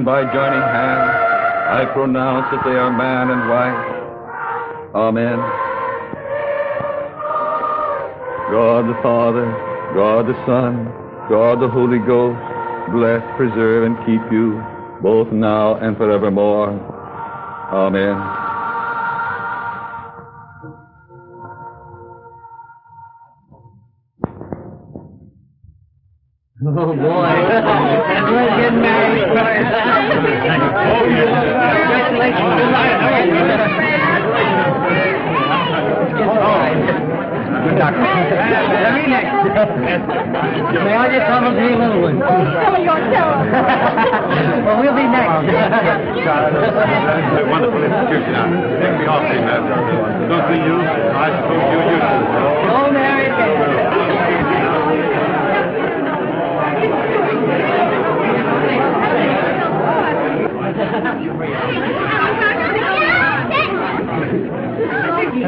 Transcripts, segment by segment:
and by joining hands, I pronounce that they are man and wife. Amen. God the Father, God the Son, God the Holy Ghost, bless, preserve, and keep you, both now and forevermore. Amen. Oh, boy. We're getting married. Good doctor. Very next. May I just have a little one? Tell me yourself. Well, we'll be next. A wonderful institution. Take me off, man. Don't be you. I suppose you're useless. Oh, Mary.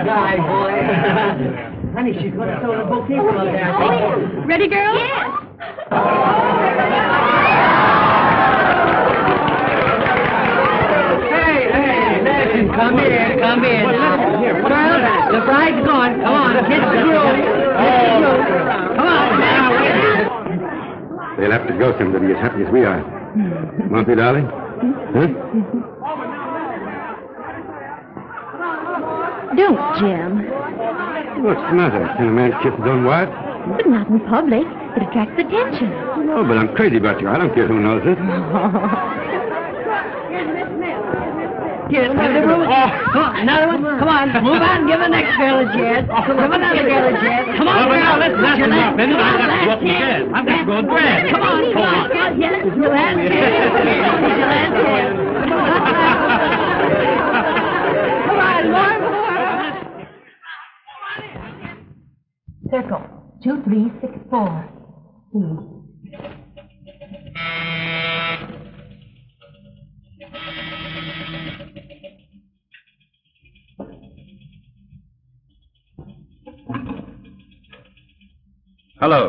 Boy. Honey, she's going to throw the bouquet from up there. Ready, girl? Yes. Hey, come in. Girl, the bride's gone. Come on, kiss the groom. Come on. They'll have to go soon to be as happy as we are. Won't they, darling? Huh? Don't, Jim. What's the matter? Can a man kiss his own wife? But not in public. It attracts attention. No, but I'm crazy about you. I don't care who knows it. Get another one. Come on, move on. Give the next girl a chance. Give another girl a chance. Come on, girl. Listen, that's enough. What we said. I've got to go to bed. Come on. Yes, you have Come on, more. Circle 2364. Please. Hello.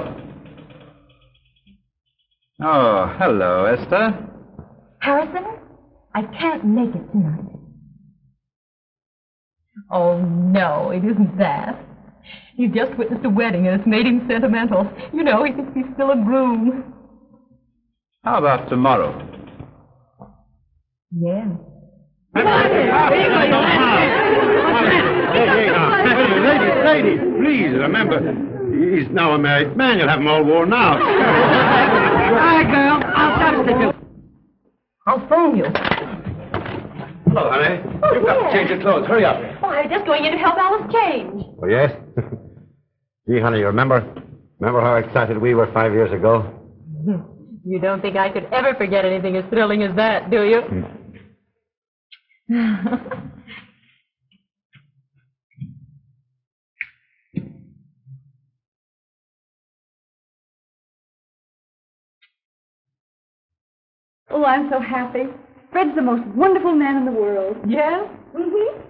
Oh, hello, Esther. Harrison, I can't make it tonight. Oh, no, it isn't that. He's just witnessed a wedding and it's made him sentimental. You know, he thinks he's still a groom. How about tomorrow? Yeah. Ladies, please remember, he's now a married man. You'll have them all worn out. All right, girl. I'll substitute. I'll phone you. Hello, honey. You've got to change your clothes. Hurry up. Oh, I'm just going in to help Alice change. Oh, yes? Gee, honey, you remember how excited we were 5 years ago? You don't think I could ever forget anything as thrilling as that, do you? Oh, I'm so happy. Fred's the most wonderful man in the world. Yeah? Mm-hmm.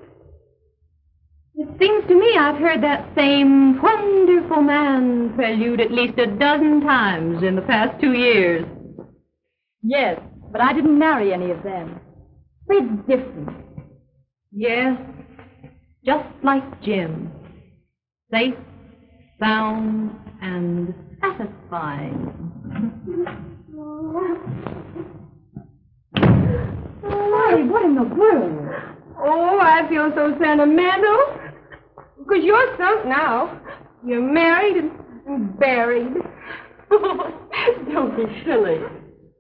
It seems to me I've heard that same wonderful man Prelude at least a dozen times in the past 2 years. Yes, but I didn't marry any of them. Fred's different. Yes, just like Jim. Safe, sound, and satisfying. Why, what in the world? Oh, I feel so sentimental. Because you're sunk now. You're married and buried. Don't be silly.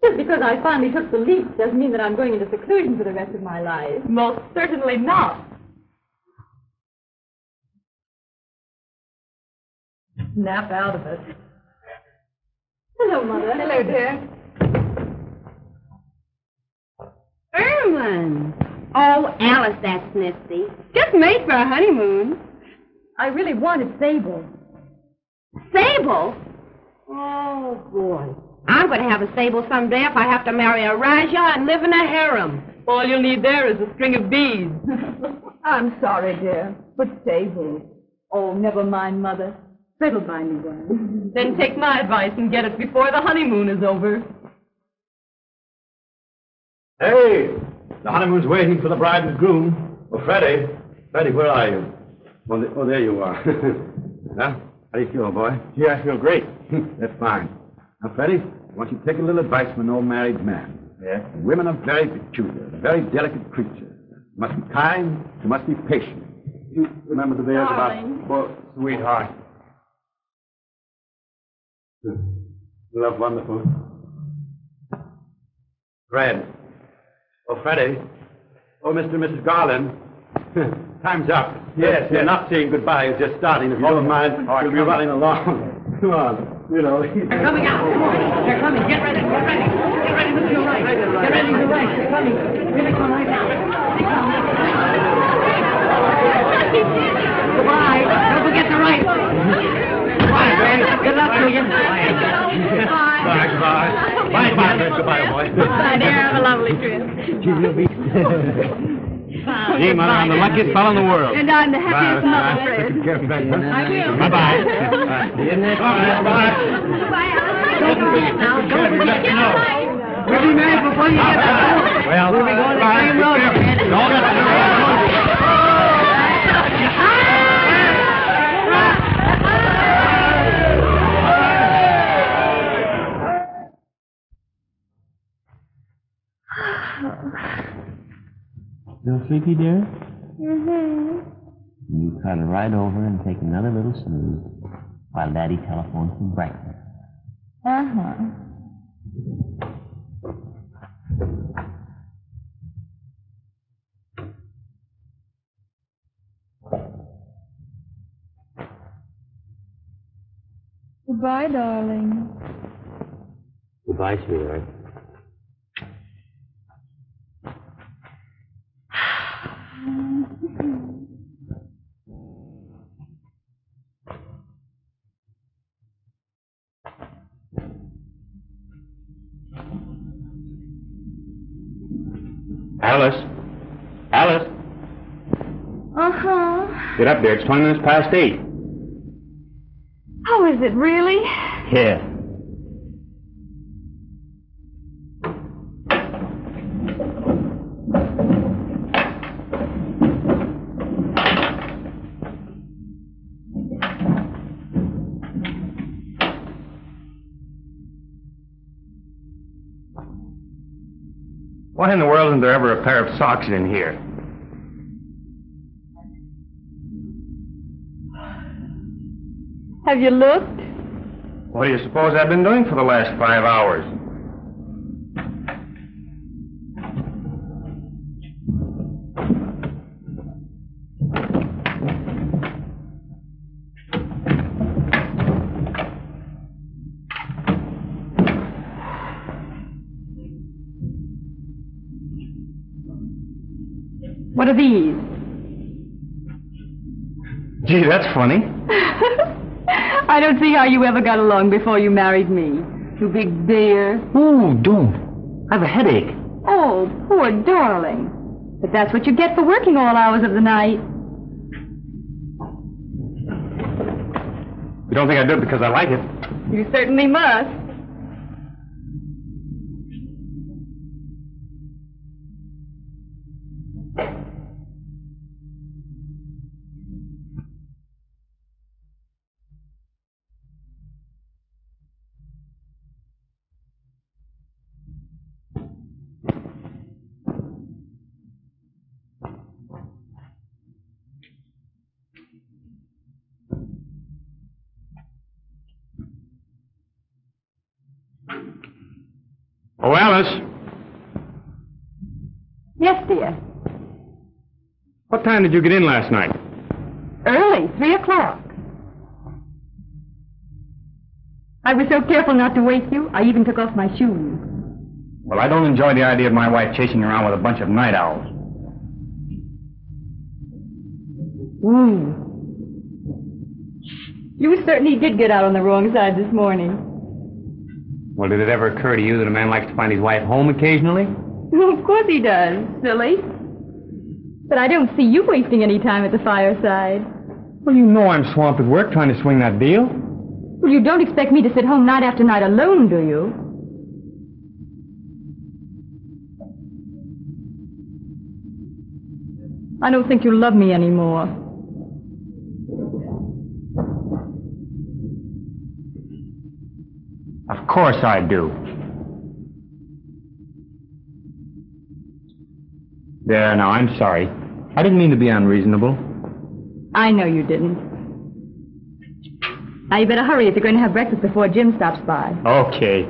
Just because I finally took the leap doesn't mean that I'm going into seclusion for the rest of my life. Most certainly not. Snap out of it. Hello, Mother. Hello, dear. Erwin. Oh, Alice, that's nifty. Just made for a honeymoon. I really wanted Sable. Sable? Oh, boy. I'm going to have a Sable someday if I have to marry a Rajah and live in a harem. All you'll need there is a string of beads. I'm sorry, dear, but Sable. Oh, never mind, Mother. Fred'll buy me one. Then take my advice and get it before the honeymoon is over. Hey, the honeymoon's waiting for the bride and groom. Oh, Freddie. Freddie, where are you? Oh, there you are. Well, how do you feel, boy? Yeah, I feel great. That's fine. Now, Freddie, I want you to take a little advice from an old married man. Yeah? Women are very peculiar, very delicate creatures. You must be kind, you must be patient. You remember the bears about... Well, sweetheart. Love wonderful. Fred. Oh, Freddie. Oh, Mr. and Mrs. Garland. Time's up. Yes, You're yes. not saying goodbye. You're just starting. If you don't mind, All right, we'll be come running along. Come on. You know. They're coming out. They're coming. Get ready. Get ready. Get ready to your right. Get ready to your right. They're coming. Here they come right now. They come. Goodbye. Don't forget the right. Goodbye, baby. Good luck to you. Bye, goodbye. Bye, Fred. Goodbye, boy. Bye, dear. Have a lovely trip. Gee, Mother, I'm the luckiest fellow in the world. And I'm the happiest mother, Fred. I will. Bye-bye. Bye. Don't forget now. Don't forget. No. We'll be married before you get back. Well, We'll be going the same road, Fred. Don't get Still sleepy, dear? Mm-hmm. You cuddle right over and take another little snooze while Daddy telephones for breakfast. Uh-huh. Goodbye, darling. Goodbye, sweetheart. Alice. Alice. Uh-huh. Get up there. It's 20 minutes past 8. Oh, is it really? Yeah. Why in the world isn't there ever a pair of socks in here? Have you looked? What do you suppose I've been doing for the last 5 hours? What are these? Gee, that's funny. I don't see how you ever got along before you married me. You big bear. Ooh, don't. I have a headache. Oh, poor darling. But that's what you get for working all hours of the night. You don't think I do it because I like it? You certainly must. Oh, Alice. Yes, dear. What time did you get in last night? Early, 3 o'clock. I was so careful not to wake you, I even took off my shoes. Well, I don't enjoy the idea of my wife chasing me around with a bunch of night owls. You certainly did get out on the wrong side this morning. Well, did it ever occur to you that a man likes to find his wife home occasionally? Well, of course he does, silly. But I don't see you wasting any time at the fireside. Well, you know I'm swamped at work trying to swing that deal. Well, you don't expect me to sit home night after night alone, do you? I don't think you love me anymore. Of course I do. There, now, I'm sorry. I didn't mean to be unreasonable. I know you didn't. Now, you better hurry if you're going to have breakfast before Jim stops by. Okay.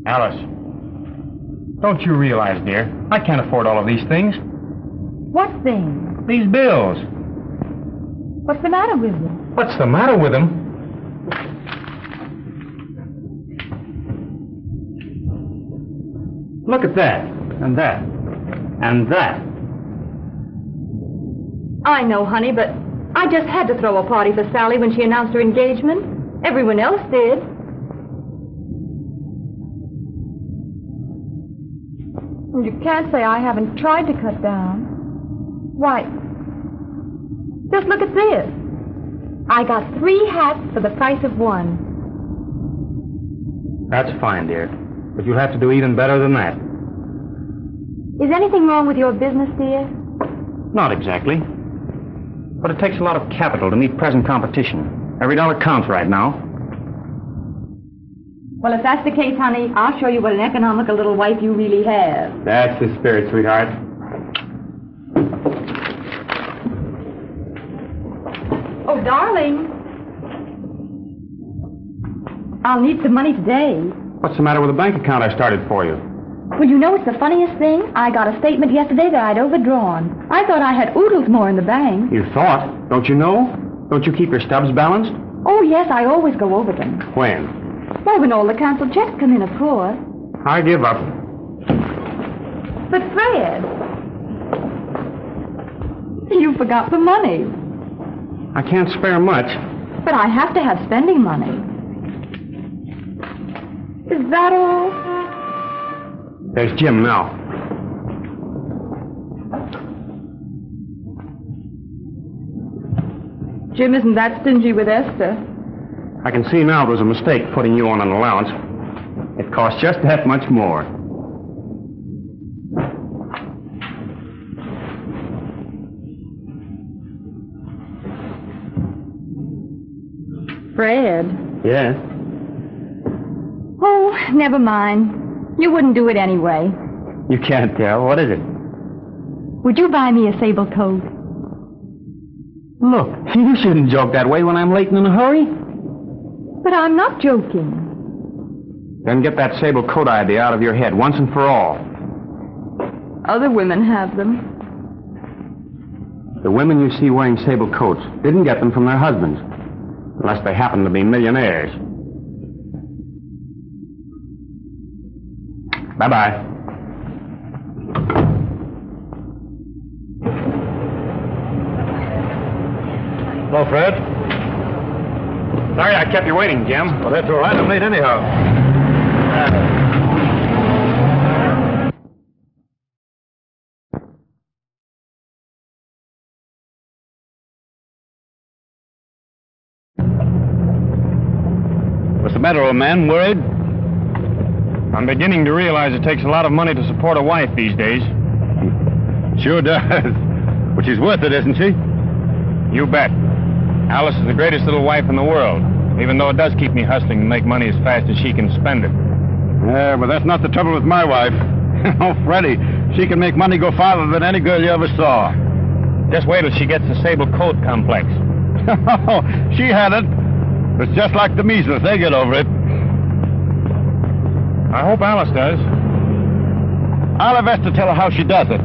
Alice, don't you realize, dear, I can't afford all of these things. What thing? These bills. What's the matter with you? What's the matter with them? Look at that, and that, and that. I know, honey, but I just had to throw a party for Sally when she announced her engagement. Everyone else did. You can't say I haven't tried to cut down. Why, just look at this. I got 3 hats for the price of 1. That's fine, dear. But you'll have to do even better than that. Is anything wrong with your business, dear? Not exactly. But it takes a lot of capital to meet present competition. Every dollar counts right now. Well, if that's the case, honey, I'll show you what an economical little wife you really have. That's the spirit, sweetheart. Oh, darling. I'll need some money today. What's the matter with the bank account I started for you? Well, you know, it's the funniest thing. I got a statement yesterday that I'd overdrawn. I thought I had oodles more in the bank. You thought? Don't you know? Don't you keep your stubs balanced? Oh, yes, I always go over them. When? Why, when all the canceled checks come in, of course. I give up. But, Fred, you forgot the money. I can't spare much. But I have to have spending money. Is that all? There's Jim now. Jim isn't that stingy with Esther. I can see now it was a mistake putting you on an allowance. It cost just that much more. Fred. Yes? Oh, never mind. You wouldn't do it anyway. You can't tell. What is it? Would you buy me a sable coat? Look, you shouldn't joke that way when I'm late and in a hurry. But I'm not joking. Then get that sable coat idea out of your head once and for all. Other women have them. The women you see wearing sable coats didn't get them from their husbands, unless they happen to be millionaires. Bye-bye. Hello, Fred. Sorry I kept you waiting, Jim. Well, that's all right. I'm late anyhow. What's the matter, old man? Worried? I'm beginning to realize it takes a lot of money to support a wife these days. Sure does. But she's worth it, isn't she? You bet. Alice is the greatest little wife in the world, even though it does keep me hustling to make money as fast as she can spend it. Yeah, but that's not the trouble with my wife. Oh, Freddie, she can make money go farther than any girl you ever saw. Just wait till she gets the sable coat complex. Oh, she had it. It's just like the measles. They get over it. I hope Alice does. I'll have Esther tell her how she does it.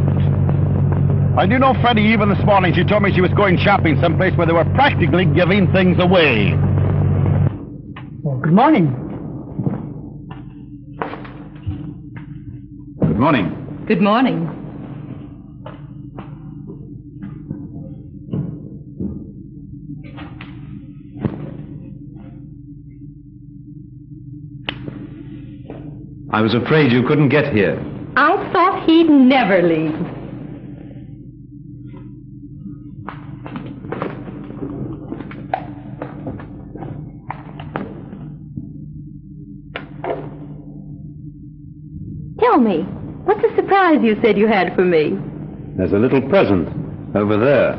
And you know, Freddie, even this morning she told me she was going shopping someplace where they were practically giving things away. Well, good morning. Good morning. Good morning. I was afraid you couldn't get here. I thought he'd never leave. Tell me, what's the surprise you said you had for me? There's a little present over there.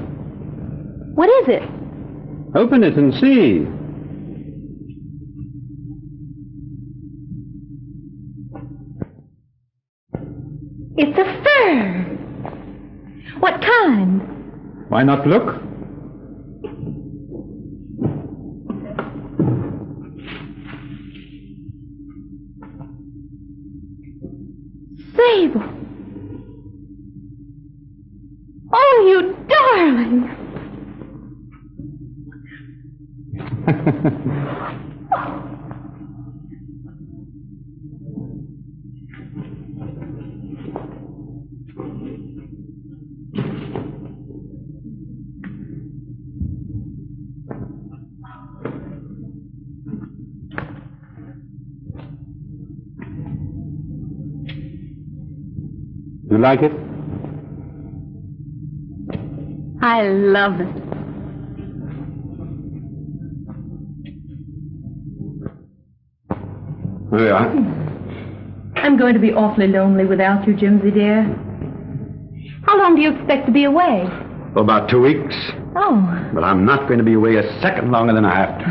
What is it? Open it and see. It's a fur. What kind? Why not look? Sable. Oh, you darling. You like it? I love it. Here we are. I'm going to be awfully lonely without you, Jimsy dear. How long do you expect to be away? For about 2 weeks. Oh. But I'm not going to be away a second longer than I have to.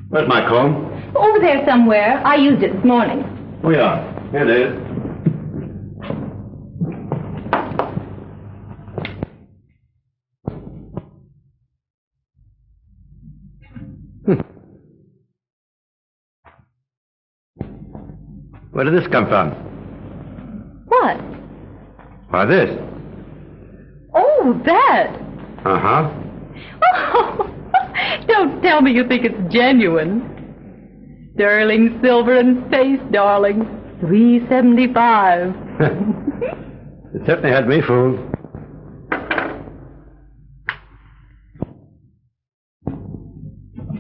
Where's my comb? Over there somewhere. I used it this morning. Oh, yeah. Here it is. Where did this come from? What? Why, this. Oh, that. Uh-huh. Oh, don't tell me you think it's genuine. Sterling silver and space, darling. $3.75. It certainly had me fooled.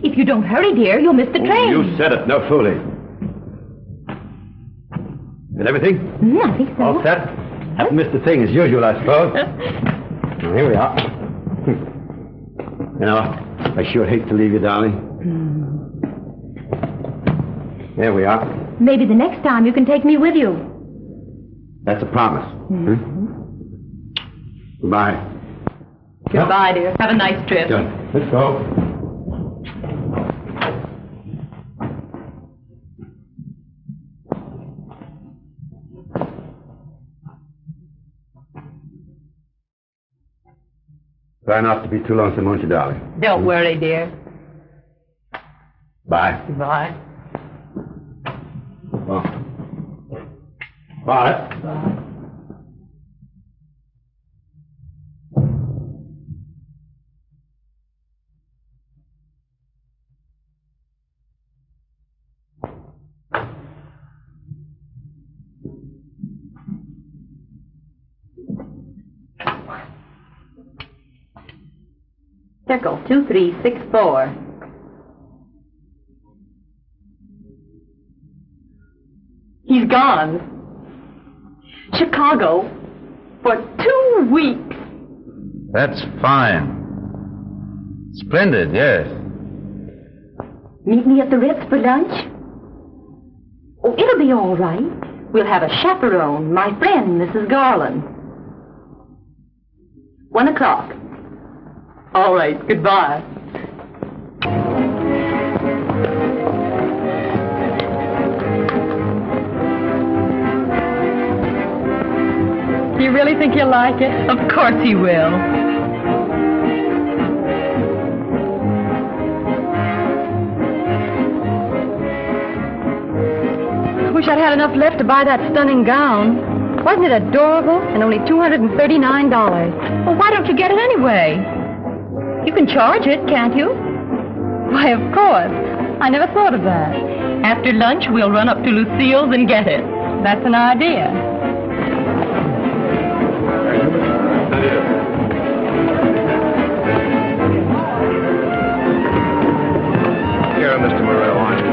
If you don't hurry, dear, you'll miss the train. You said it. No fooling. Is everything? I think so. All set? Haven't missed a thing as usual, I suppose. Well, here we are. You know, I sure hate to leave you, darling. Here we are. Maybe the next time you can take me with you. That's a promise. Goodbye. Goodbye, dear. Have a nice trip. Good. Let's go. Try not to be too lonesome, won't you, darling? Don't worry, dear. Bye. Goodbye. Well. Bye. Bye. Circle 2364. He's gone. Chicago for 2 weeks. That's fine. Splendid, yes. Meet me at the Ritz for lunch? Oh, it'll be all right. We'll have a chaperone, my friend, Mrs. Garland. 1 o'clock. All right, goodbye. Do you really think he'll like it? Of course he will. I wish I'd had enough left to buy that stunning gown. Wasn't it adorable? And only $239. Well, why don't you get it anyway? You can charge it, can't you? Why, of course. I never thought of that. After lunch, we'll run up to Lucille's and get it. That's an idea. care of Mr. Morrell, aren't you?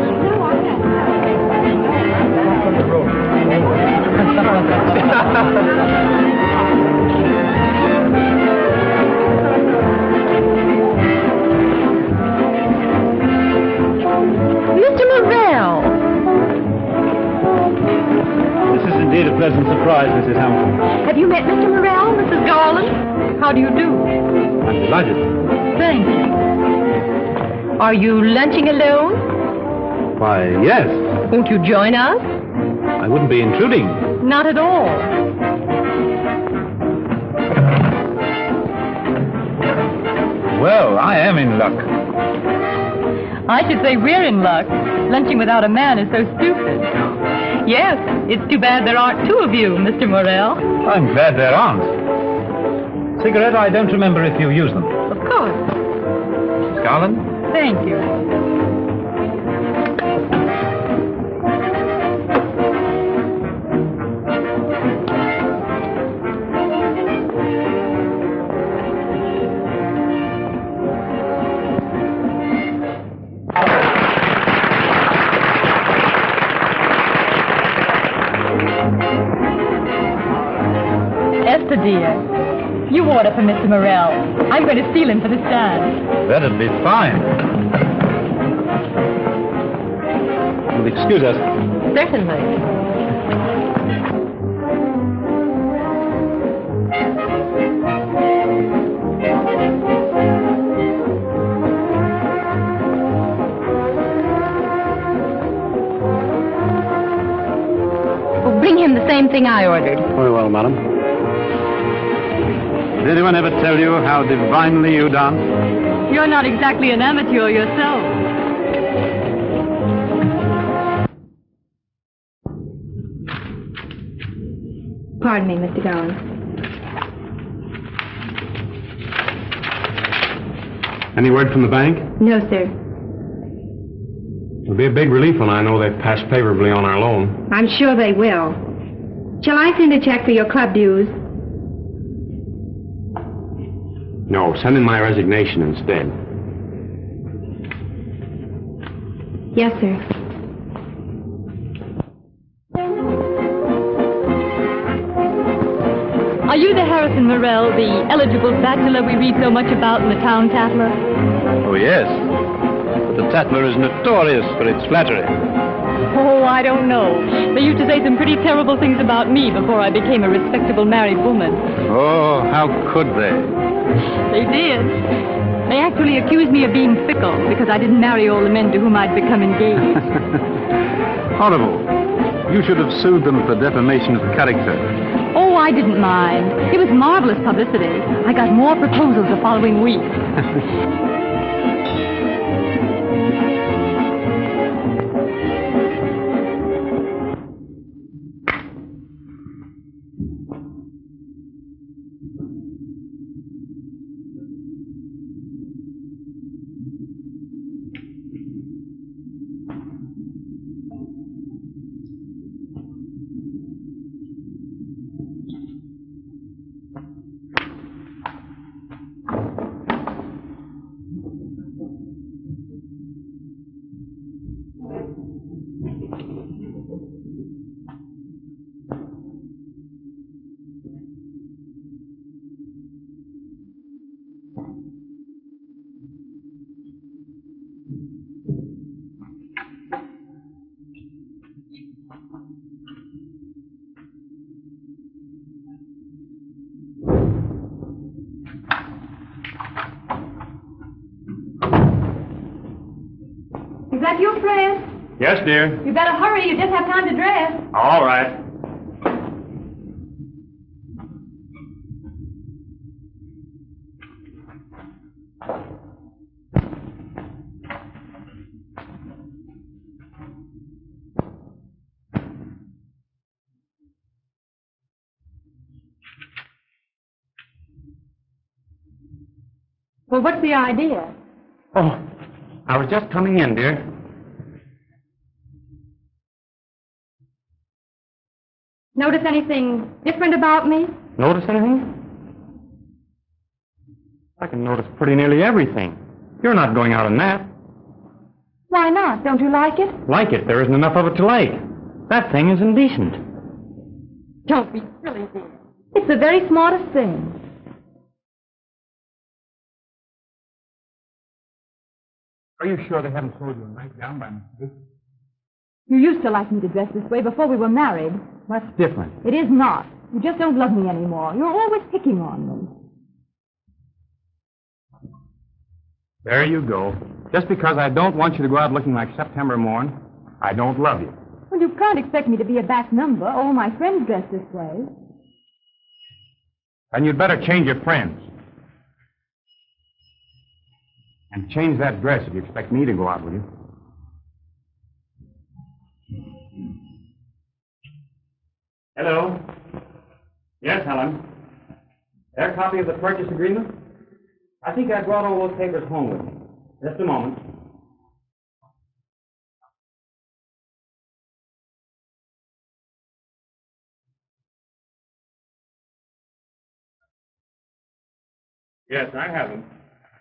Mr. Morrell! This is indeed a pleasant surprise, Mrs. Hamilton. Have you met Mr. Morrell, Mrs. Garland? How do you do? I'm delighted. Thank you. Are you lunching alone? Why, yes. Won't you join us? I wouldn't be intruding. Not at all. Well, I am in luck. I should say we're in luck. Lunching without a man is so stupid. Yes, it's too bad there aren't two of you, Mr. Morrell. I'm glad there aren't. Cigarette, I don't remember if you use them. Of course. Miss Garland? Thank you. Esther, dear, you order for Mr. Morrell. I'm going to steal him for the stand. That'd be fine. You'll excuse us. Certainly. Oh, bring him the same thing I ordered. Very well, madam. Did anyone ever tell you how divinely you dance? You're not exactly an amateur yourself. Pardon me, Mr. Garland. Any word from the bank? No, sir. It'll be a big relief when I know they've passed favorably on our loan. I'm sure they will. Shall I send a check for your club dues? No, send in my resignation instead. Yes, sir. Are you the Harrison Morrell, the eligible bachelor we read so much about in the town Tatler? Oh, yes. But the Tatler is notorious for its flattery. Oh, I don't know. They used to say some pretty terrible things about me before I became a respectable married woman. Oh, how could they? They did. They actually accused me of being fickle because I didn't marry all the men to whom I'd become engaged. Horrible. You should have sued them for defamation of character. Oh, I didn't mind. It was marvelous publicity. I got more proposals the following week. Is that your friend? Yes, dear. You better hurry. You just have time to dress. All right. Well, what's the idea? Oh, I was just coming in, dear. Notice anything different about me? Notice anything? I can notice pretty nearly everything. You're not going out on that. Why not? Don't you like it? Like it? There isn't enough of it to like. That thing is indecent. Don't be silly, dear. It's the very smartest thing. Are you sure they haven't sold you a nightgown by mistake? You used to like me to dress this way before we were married. That's different. It is not. You just don't love me anymore. You're always picking on me. There you go. Just because I don't want you to go out looking like September morn, I don't love you. Well, you can't expect me to be a back number. All my friends dress this way. And you'd better change your friends. And change that dress if you expect me to go out with you. Hello. Yes, Helen. Their copy of the purchase agreement? I think I brought all those papers home with me. Just a moment. Yes, I have them.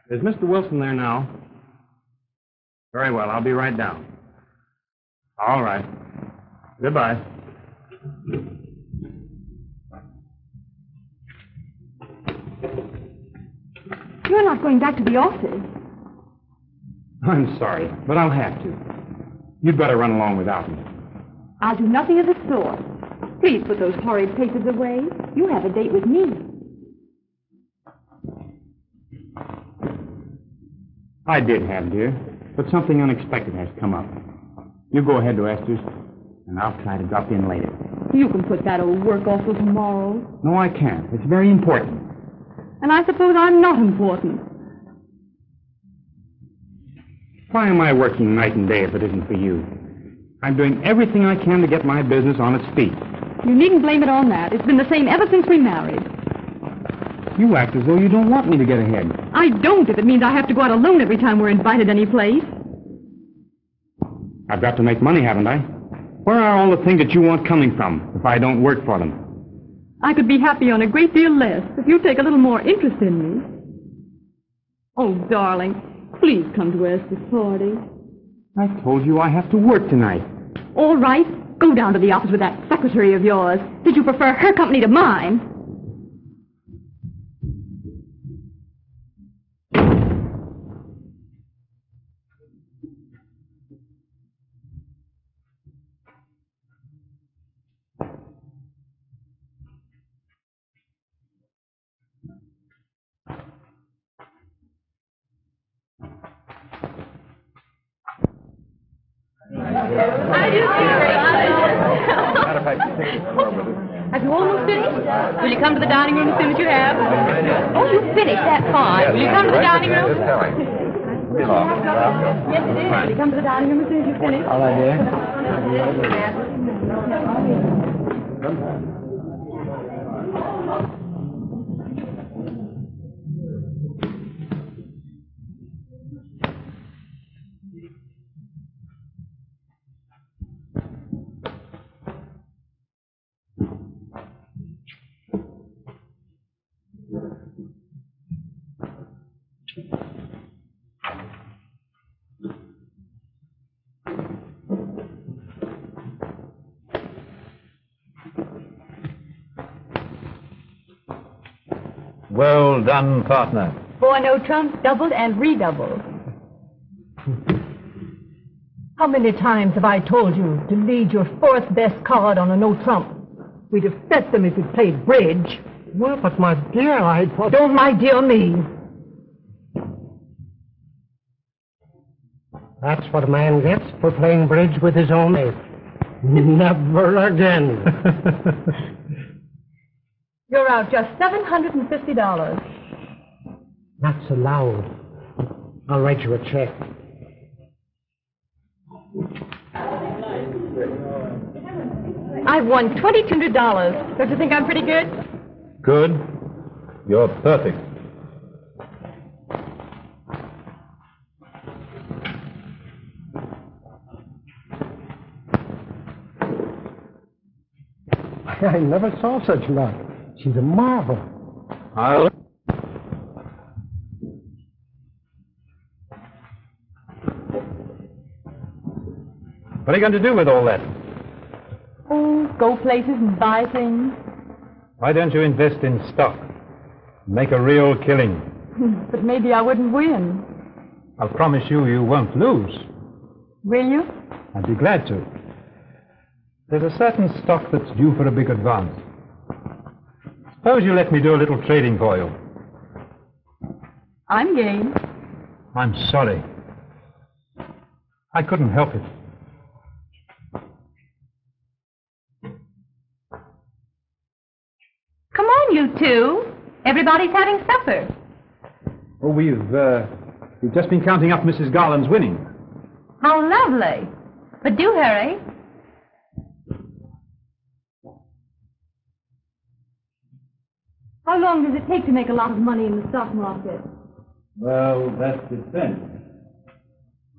Is Mr. Wilson there now? Very well, I'll be right down. All right. Goodbye. You're not going back to the office. I'm sorry, but I'll have to. You'd better run along without me. I'll do nothing of the sort. Please put those horrid papers away. You have a date with me. I did have, dear, but something unexpected has come up. You go ahead to Esther's, and I'll try to drop in later. You can put that old work off till tomorrow. No, I can't. It's very important. And I suppose I'm not important. Why am I working night and day if it isn't for you? I'm doing everything I can to get my business on its feet. You needn't blame it on that. It's been the same ever since we married. You act as though you don't want me to get ahead. I don't if it means I have to go out alone every time we're invited any place. I've got to make money, haven't I? Where are all the things that you want coming from if I don't work for them? I could be happy on a great deal less if you take a little more interest in me. Oh, darling, please come to Esther's party. I told you I have to work tonight. All right, go down to the office with that secretary of yours. Did you prefer her company to mine? Have you almost finished? Will you come to the dining room as soon as you have? Oh, you finished? That's fine. Will you come to the dining room? Yes, it is. Will you come to the dining room as soon as you finish? All right, dear. Well done, partner. 4 no trumps, doubled and redoubled. How many times have I told you to lead your fourth best card on a no trump? We'd have set them if we played bridge. Well, but my dear, I thought... Don't my dear me. That's what a man gets for playing bridge with his own mate. Never again. You're out just $750. That's allowed. I'll write you a check. I've won $2,200. Don't you think I'm pretty good? Good. You're perfect. I never saw such luck. She's a marvel. I'll... What are you going to do with all that? Oh, go places and buy things. Why don't you invest in stock? Make a real killing. But maybe I wouldn't win. I'll promise you, you won't lose. Will you? I'd be glad to. There's a certain stock that's due for a big advance. Suppose you let me do a little trading for you. I'm game. I'm sorry. I couldn't help it. Come on, you two. Everybody's having supper. Oh, we've just been counting up Mrs. Garland's winnings. How lovely. But do hurry. How long does it take to make a lot of money in the stock market? Well, that depends.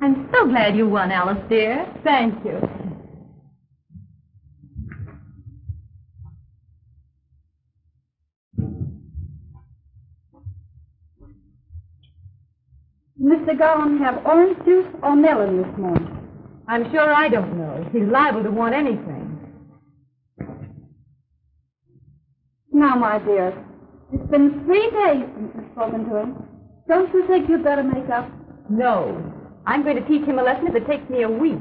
I'm so glad you won, Alice, dear. Thank you. Mr. Garland have orange juice or melon this morning? I'm sure I don't know. He's liable to want anything. Now, my dear, it's been 3 days since you've spoken to him. Don't you think you'd better make up? No. I'm going to teach him a lesson if it takes me a week.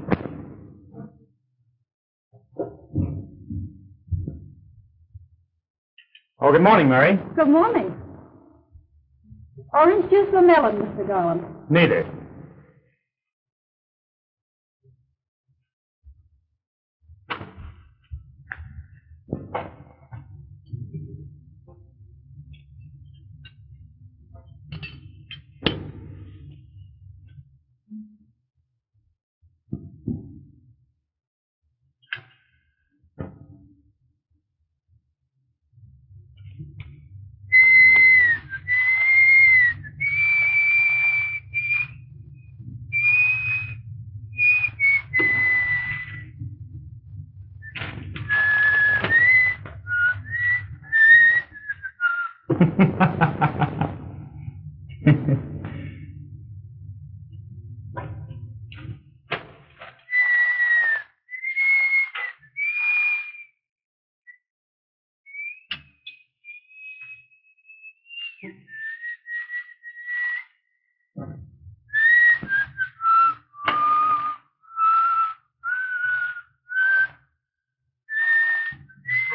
Oh, good morning, Mary. Good morning. Orange juice or melon, Mr. Garland? Neither.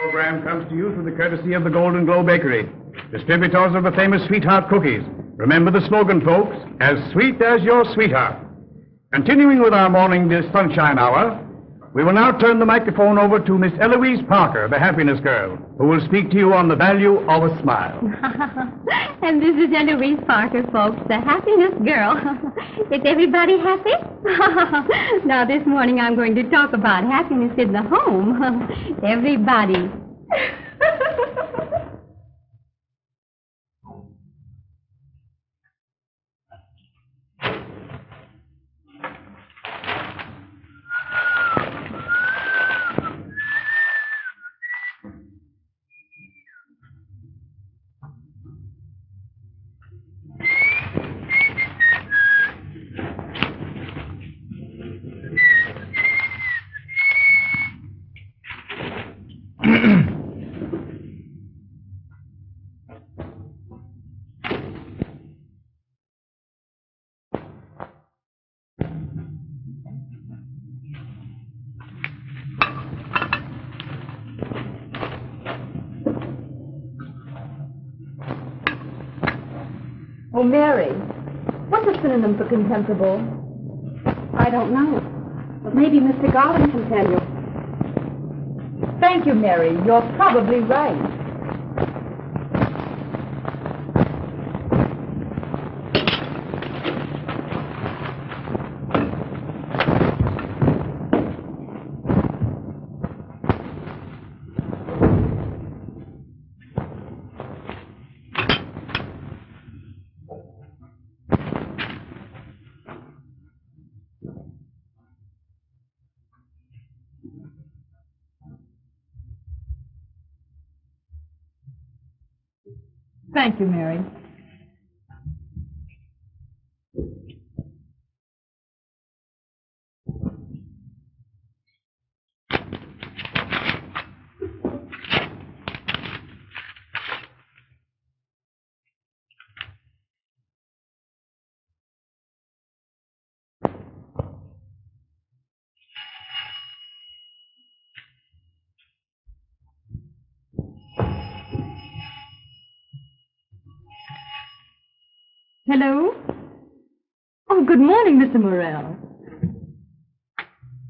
Program comes to you through the courtesy of the Golden Glow Bakery, distributors of the famous Sweetheart cookies. Remember the slogan, folks, as sweet as your sweetheart. Continuing with our morning sunshine hour, we will now turn the microphone over to Miss Eloise Parker, the happiness girl, who will speak to you on the value of a smile. And this is Eloise Parker, folks, the happiness girl. Is everybody happy? Now, this morning I'm going to talk about happiness in the home. Everybody. Oh, Mary, what's a synonym for contemptible? I don't know. But maybe Mr. Garland can tell you. Thank you, Mary. You're probably right. Thank you, Mary. Hello? Oh, good morning, Mr. Morrell.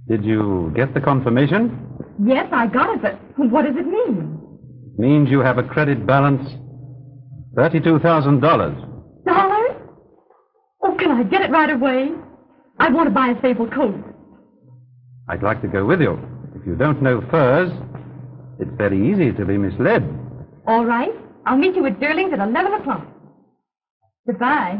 Did you get the confirmation? Yes, I got it, but what does it mean? Means you have a credit balance $32,000. Dollars? Oh, can I get it right away? I want to buy a sable coat. I'd like to go with you. If you don't know furs, it's very easy to be misled. All right. I'll meet you at Durling's at 11 o'clock. Goodbye.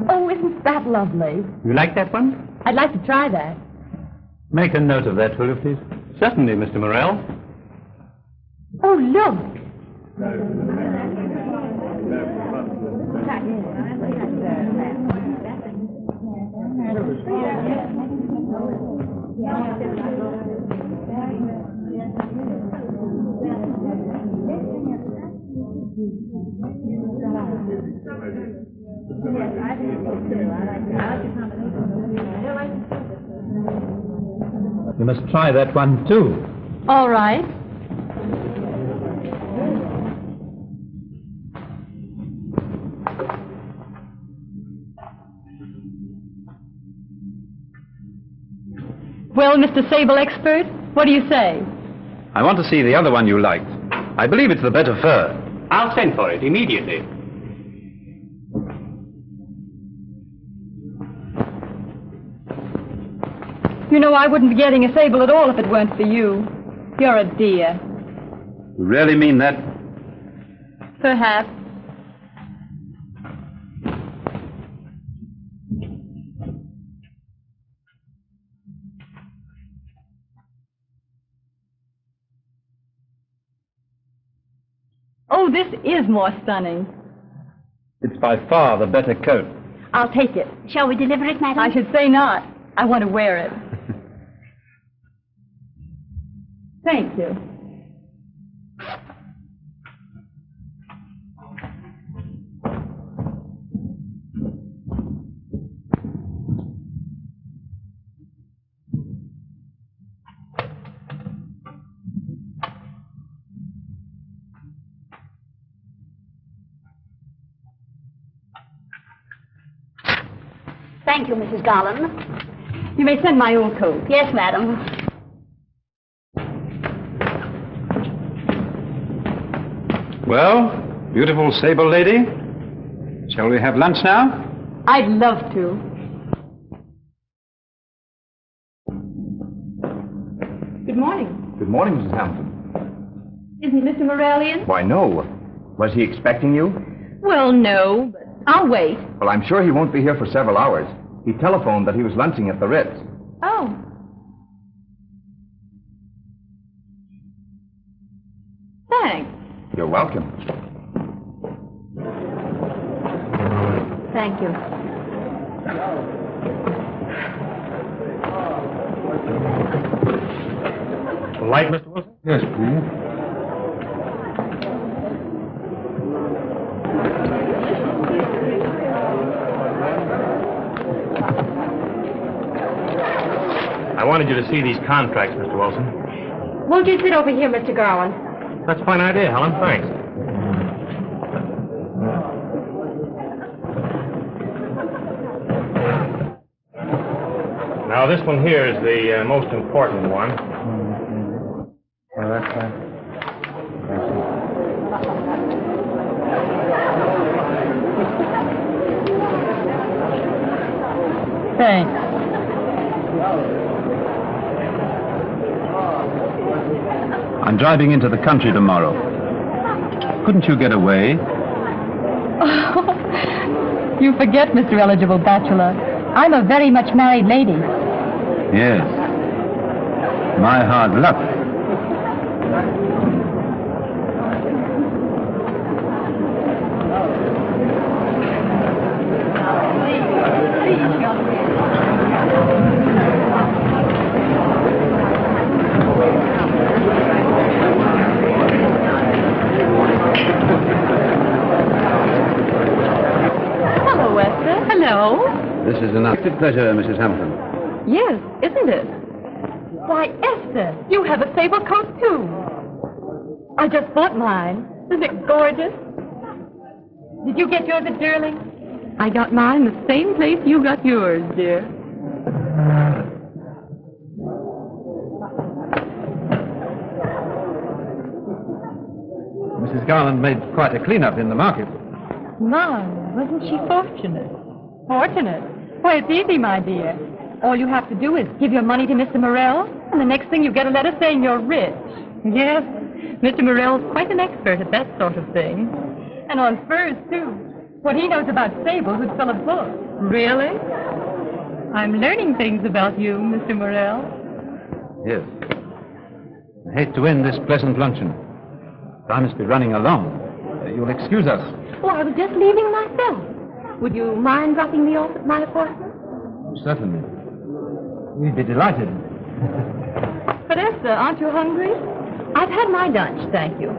Oh, isn't that lovely? You like that one? I'd like to try that. Make a note of that, will you, please? Certainly, Mr. Morrell. Oh, look. You must try that one, too. All right. Well, Mr. Sable Expert, what do you say? I want to see the other one you liked. I believe it's the better fur. I'll send for it immediately. You know, I wouldn't be getting a sable at all if it weren't for you. You're a dear. You really mean that? Perhaps. Oh, this is more stunning. It's by far the better coat. I'll take it. Shall we deliver it, madam? I should say not. I want to wear it. Thank you. Thank you, Mrs. Garland. You may send my old coat. Yes, madam. Well, beautiful sable lady, shall we have lunch now? I'd love to. Good morning. Good morning, Mrs. Hamilton. Isn't Mr. Morrell in? Why, no. Was he expecting you? Well, no, but I'll wait. Well, I'm sure he won't be here for several hours. He telephoned that he was lunching at the Ritz. Oh. Thanks. You're welcome. Thank you. Light, Mr. Wilson? Yes, please. I wanted you to see these contracts, Mr. Wilson. Won't you sit over here, Mr. Garland? That's a fine idea, Helen. Thanks. Now, this one here is the most important one. Well, that's Thanks. I'm driving into the country tomorrow. Couldn't you get away? Oh, you forget, Mr. Eligible Bachelor. I'm a very much married lady. Yes. My hard luck. This is an unexpected pleasure, Mrs. Hampton. Yes, isn't it? Why, Esther, you have a sable coat, too. I just bought mine. Isn't it gorgeous? Did you get yours at Durling? I got mine the same place you got yours, dear. Mrs. Garland made quite a clean-up in the market. My, wasn't she fortunate? Fortunate? Why, it's easy, my dear. All you have to do is give your money to Mr. Morrell, and the next thing you get a letter saying you're rich. Yes, Mr. Morrell's quite an expert at that sort of thing. And on furs, too. What he knows about sables would fill a book. Really? I'm learning things about you, Mr. Morrell. Yes. I hate to end this pleasant luncheon. I must be running along. You'll excuse us. Oh, I was just leaving myself. Would you mind dropping me off at my apartment? Certainly. We'd be delighted. But Esther, aren't you hungry? I've had my lunch, thank you.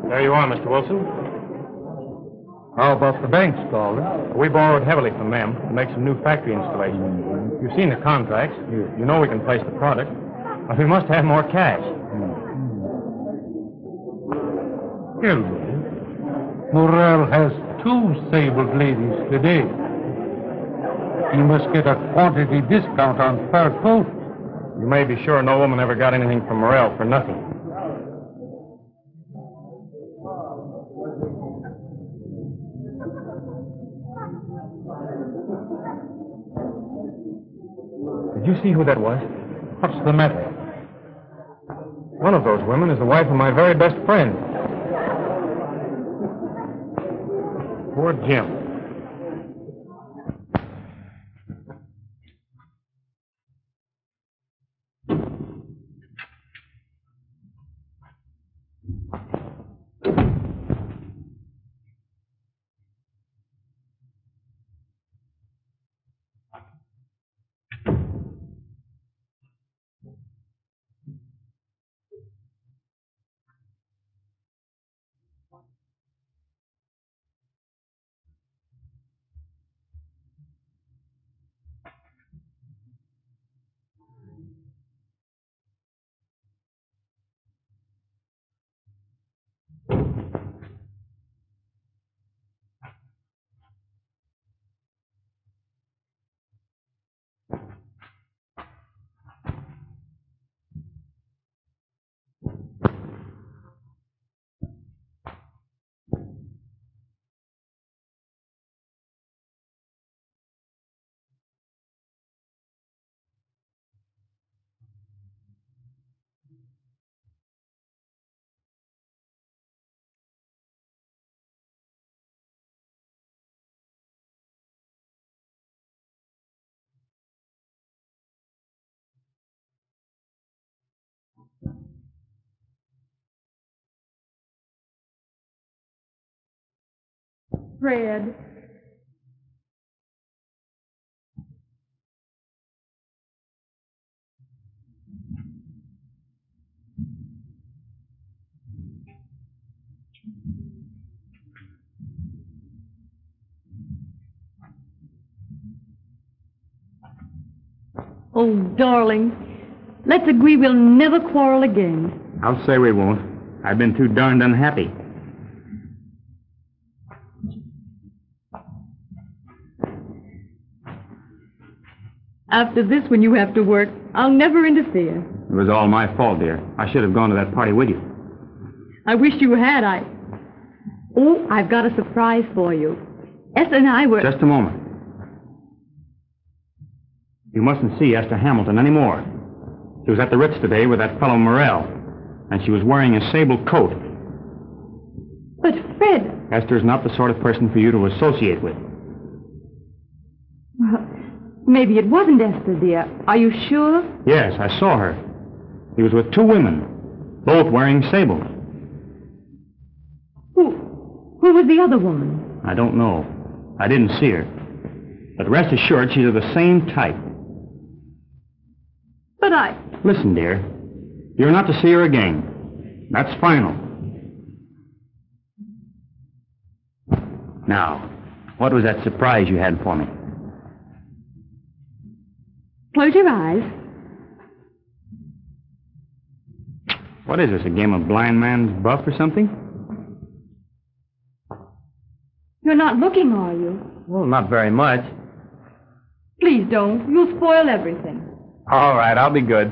There you are, Mr. Wilson. How about the banks, Calder? We borrowed heavily from them to make some new factory installations. You've seen the contracts. You know we can place the product. But we must have more cash. Morrell has 2 sabled ladies today. He must get a quantity discount on fur coat. You may be sure no woman ever got anything from Morrell for nothing. Did you see who that was? What's the matter? One of those women is the wife of my very best friend. Poor Jim. Fred. Oh, darling, let's agree we'll never quarrel again. I'll say we won't. I've been too darned unhappy. After this, when you have to work, I'll never interfere. It was all my fault, dear. I should have gone to that party with you. I wish you had. Oh, I've got a surprise for you. Esther and I were... Just a moment. You mustn't see Esther Hamilton anymore. She was at the Ritz today with that fellow Morrell, and she was wearing a sable coat. But, Fred... Esther's not the sort of person for you to associate with. Well, maybe it wasn't Esther, dear. Are you sure? Yes, I saw her. He was with two women, both wearing sables. Who was the other woman? I don't know. I didn't see her. But rest assured, she's of the same type. But I... Listen, dear. You're not to see her again. That's final. Now, what was that surprise you had for me? Close your eyes. What is this, a game of blind man's buff or something? You're not looking, are you? Well, not very much. Please don't. You'll spoil everything. All right, I'll be good.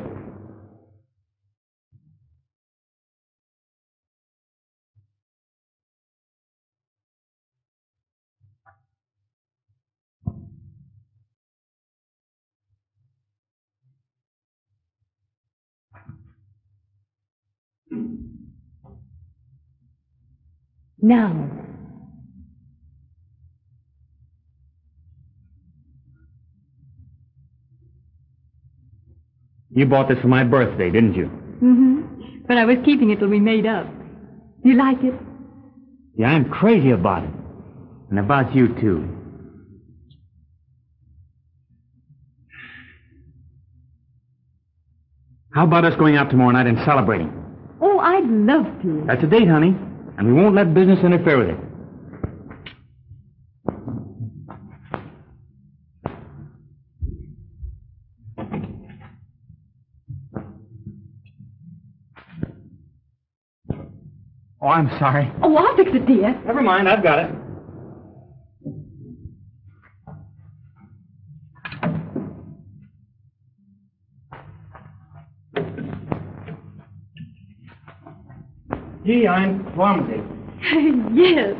Now. You bought this for my birthday, didn't you? Mm-hmm. But I was keeping it till we made up. You like it? Yeah, I'm crazy about it. And about you, too. How about us going out tomorrow night and celebrating? Oh, I'd love to. That's a date, honey. And we won't let business interfere with it. Oh, I'm sorry. Oh, I'll fix it, dear. Never mind, I've got it. Gee, I'm clumsy. Yes.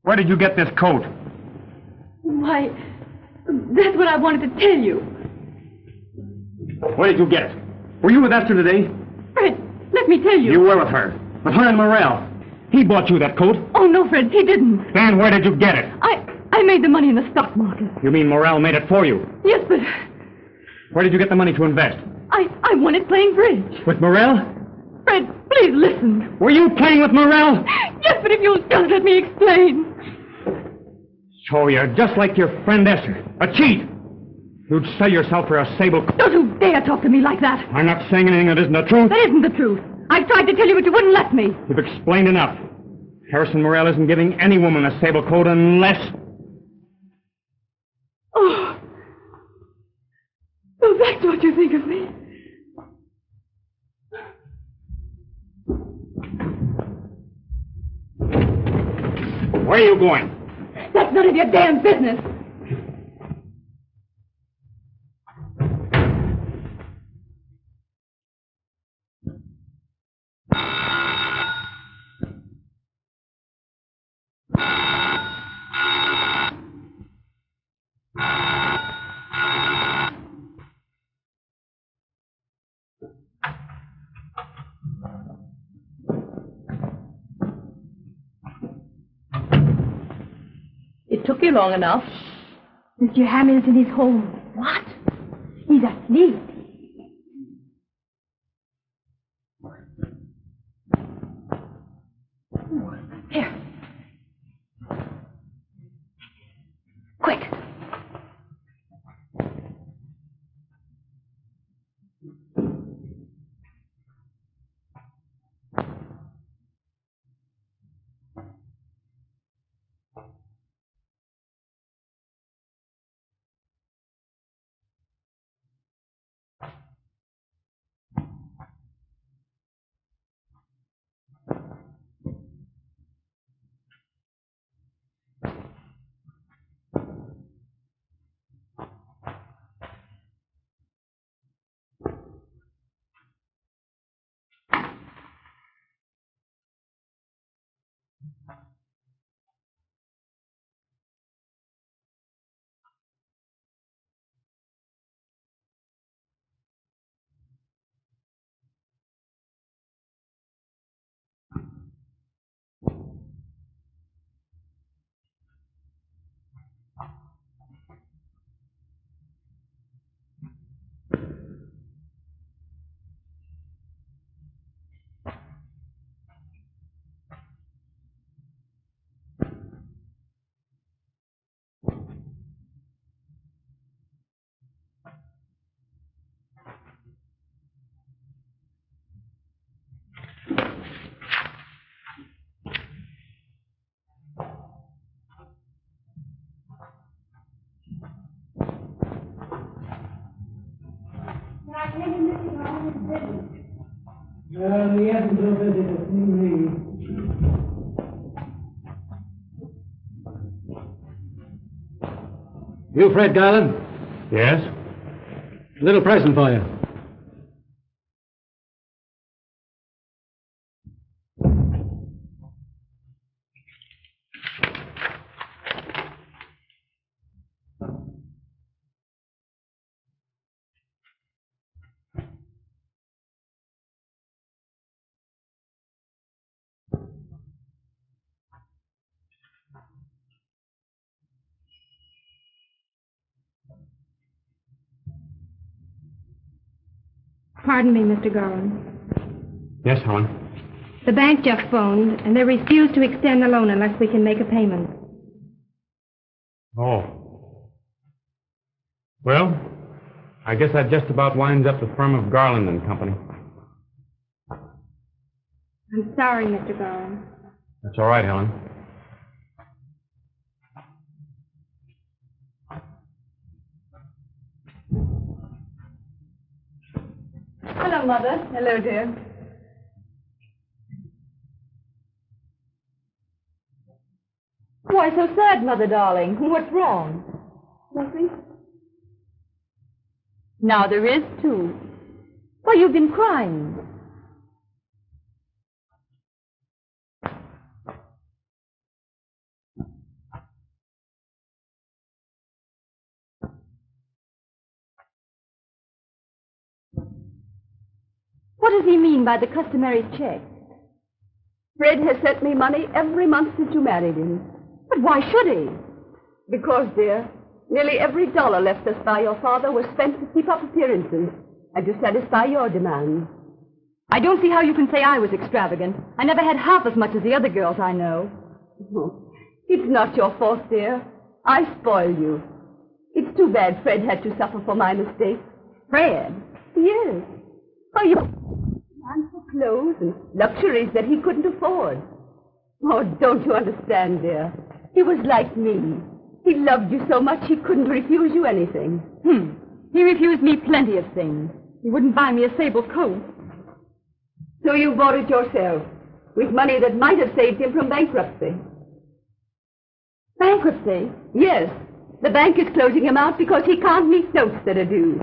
Where did you get this coat? Why, that's what I wanted to tell you. Where did you get it? Were you with Esther today? Fred, let me tell you. You were with her. With her and Morrell. He bought you that coat. Oh, no, Fred, he didn't. Then where did you get it? I made the money in the stock market. You mean Morrell made it for you? Yes, but Where did you get the money to invest? I won it playing bridge. With Morrell? Fred, please listen. Were you playing with Morrell? Yes, but if you'll just let me explain. So you're just like your friend Esther. A cheat. You'd sell yourself for a sable... Don't you dare talk to me like that. I'm not saying anything that isn't the truth. That isn't the truth. I've tried to tell you, but you wouldn't let me. You've explained enough. Harrison Morrell isn't giving any woman a sable coat unless... Oh. So that's what you think of me. Where are you going? That's none of your damn business. It took you long enough. Mr. Hamilton is home. What? He's asleep. Here. Quick. Well, he hasn't no visit to see me. You, Fred Garland? Yes? A little present for you. Pardon me, Mr. Garland. Yes, Helen. The bank just phoned, and they refuse to extend the loan unless we can make a payment. Oh. Well, I guess that just about winds up the firm of Garland and Company. I'm sorry, Mr. Garland. That's all right, Helen. Hello, Mother. Hello, dear. Why so sad, Mother, darling? What's wrong? Nothing. Now there is, too. Why, you've been crying. What does he mean by the customary check? Fred has sent me money every month since you married him. But why should he? Because, dear, nearly every dollar left us by your father was spent to keep up appearances and to satisfy your demands. I don't see how you can say I was extravagant. I never had half as much as the other girls I know. Oh, it's not your fault, dear. I spoiled you. It's too bad Fred had to suffer for my mistake. Fred? Yes. Oh, you man for clothes and luxuries that he couldn't afford. Oh, don't you understand, dear? He was like me. He loved you so much he couldn't refuse you anything. He refused me plenty of things. He wouldn't buy me a sable coat. So you bought it yourself, with money that might have saved him from bankruptcy. Bankruptcy? Yes. The bank is closing him out because he can't meet notes that are due.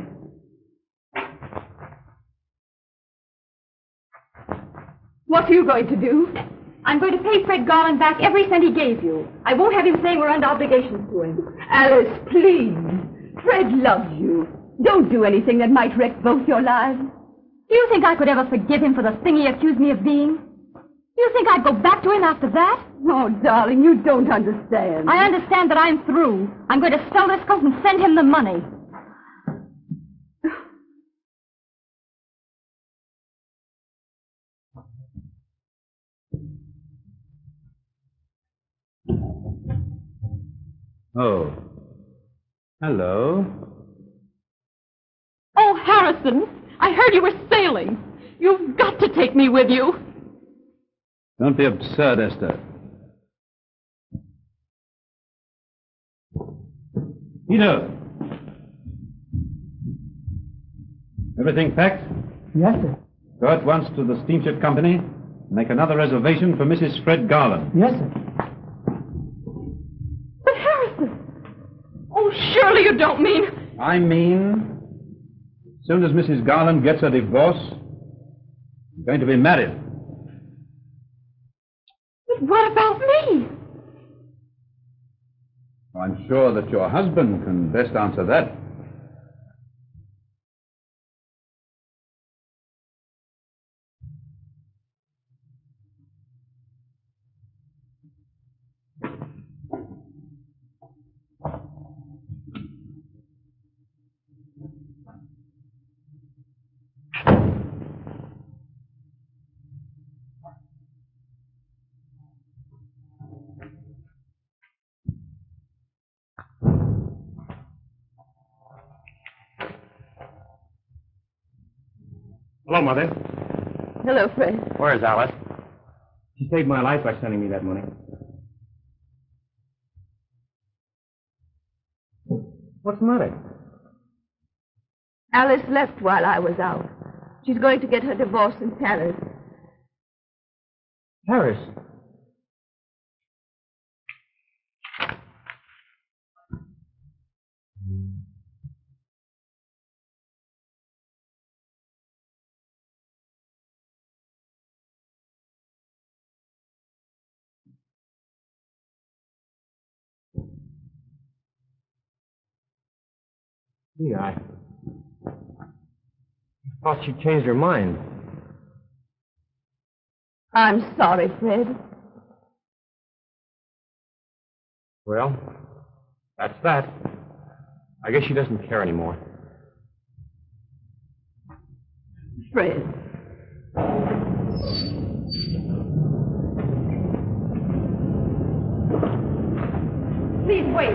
What are you going to do? I'm going to pay Fred Garland back every cent he gave you. I won't have him saying we're under obligations to him. Alice, please. Fred loves you. Don't do anything that might wreck both your lives. Do you think I could ever forgive him for the thing he accused me of being? Do you think I'd go back to him after that? Oh, darling, you don't understand. I understand that I'm through. I'm going to sell this coat and send him the money. Oh. Hello. Oh, Harrison, I heard you were sailing. You've got to take me with you. Don't be absurd, Esther. Peter. Everything packed? Yes, sir. Go at once to the steamship company. Make another reservation for Mrs. Fred Garland. Yes, sir. But Harrison! Oh, surely you don't mean... I mean, as soon as Mrs. Garland gets a divorce, you're going to be married. But what about me? I'm sure that your husband can best answer that. Hello, Mother. Hello, Fred. Where's Alice? She saved my life by sending me that money. What's the matter? Alice left while I was out. She's going to get her divorce in Paris. Paris? Gee, I thought she changed her mind. I'm sorry, Fred. Well, that's that. I guess she doesn't care anymore. Fred. Please wait.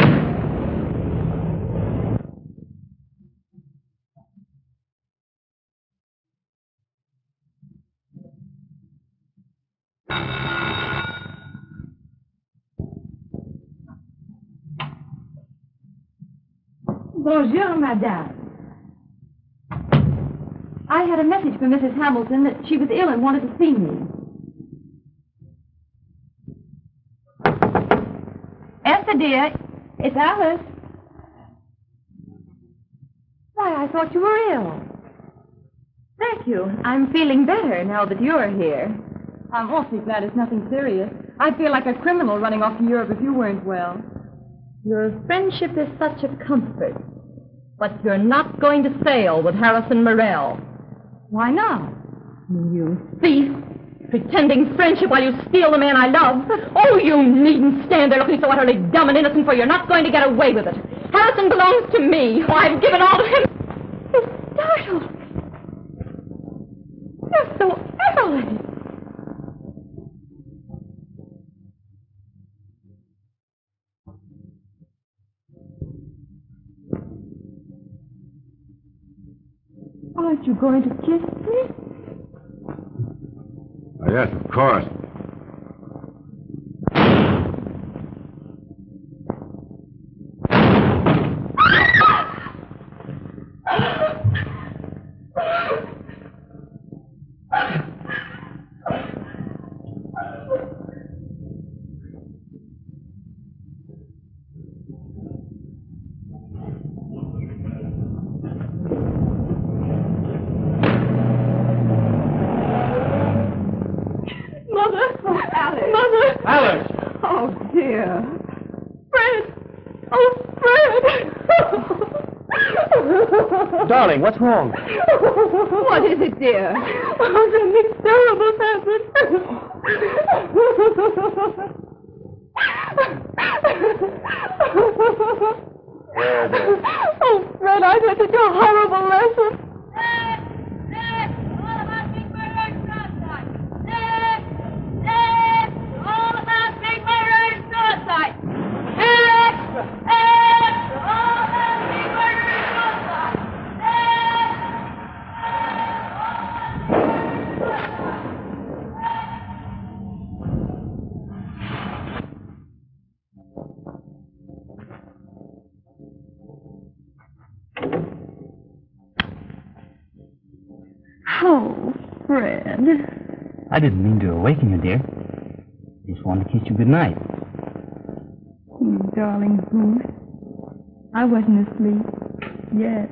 Bonjour, madame. I had a message from Mrs. Hamilton that she was ill and wanted to see me. Esther, dear, it's Alice. Why, I thought you were ill. Thank you. I'm feeling better now that you're here. I'm awfully glad it's nothing serious. I'd feel like a criminal running off to Europe if you weren't well. Your friendship is such a comfort. But you're not going to sail with Harrison Morrell. Why not? You thief! Pretending friendship while you steal the man I love. Oh, you needn't stand there looking so utterly dumb and innocent, for you're not going to get away with it. Harrison belongs to me. Oh, I've given all to him. You're startled. You're so early. Aren't you going to kiss me? Oh, yes, of course. Darling, what's wrong? What is it, dear? Oh, something terrible happened. Oh, Fred, I got such a horrible lesson. Oh, Fred. I didn't mean to awaken you, dear. Just wanted to kiss you good night. You darling goose. I wasn't asleep yet.